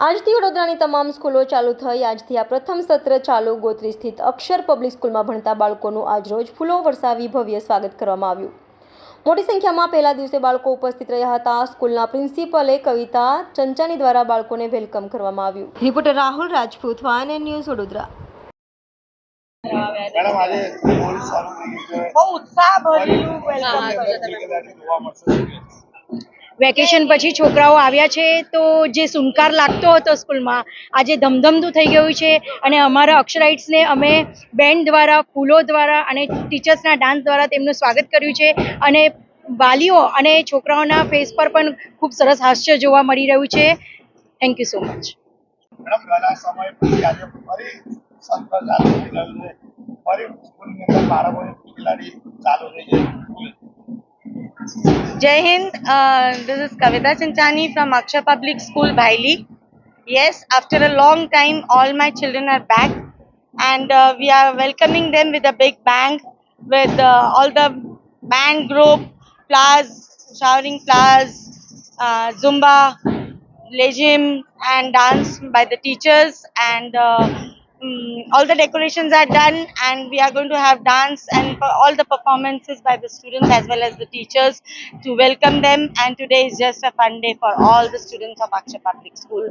આજથી વડોદરાની તમામ સ્કૂલો ચાલુ થઈ। આજથી આ પ્રથમ સત્ર ચાલુ। ગોત્રી સ્થિત અક્ષર પબ્લિક સ્કૂલમાં ભણતા બાળકોનું આજરોજ ફૂલો વરસાવી ભવ્ય સ્વાગત કરવામાં આવ્યું। મોટી સંખ્યામાં પહેલા દિવસે બાળકો ઉપસ્થિત રહ્યા હતા। સ્કૂલના પ્રિન્સિપલે કવિતા ચંચાની દ્વારા બાળકોને વેલકમ કરવામાં આવ્યું। Reporter Rahul Rajput, van news, Vadodara. Vacation પછી છોકરાઓ આવ્યા છે તો જે સુનકાર લાગતો હતો સ્કૂલમાં આજે ધમધમતું થઈ ગયું છે અને અમારા અક્ષરાઇટ્સને અમે બેન્ડ દ્વારા, ફૂલો દ્વારા અને ટીચર્સના ડાન્સ દ્વારા તેમનું સ્વાગત કર્યું છે અને વાલીઓ અને છોકરાઓના ફેસ પર પણ ખૂબ સરસ હાસ્ય જોવા મળી રહ્યું છે। Thank you so much. Jai Hind, this is Kavita Chanchani from Akshar Public School, Bhaili. Yes, after a long time, all my children are back, and we are welcoming them with a big bang, with all the band group, flowers, showering flowers, Zumba, legim, and dance by the teachers, and all the decorations are done, and we are going to have dance and all the performances by the students as well as the teachers to welcome them. And today is just a fun day for all the students of Akshar Public School.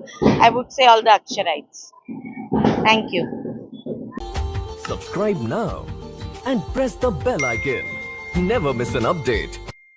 I would say all the Aksharites. Thank you. Subscribe now and press the bell icon. Never miss an update.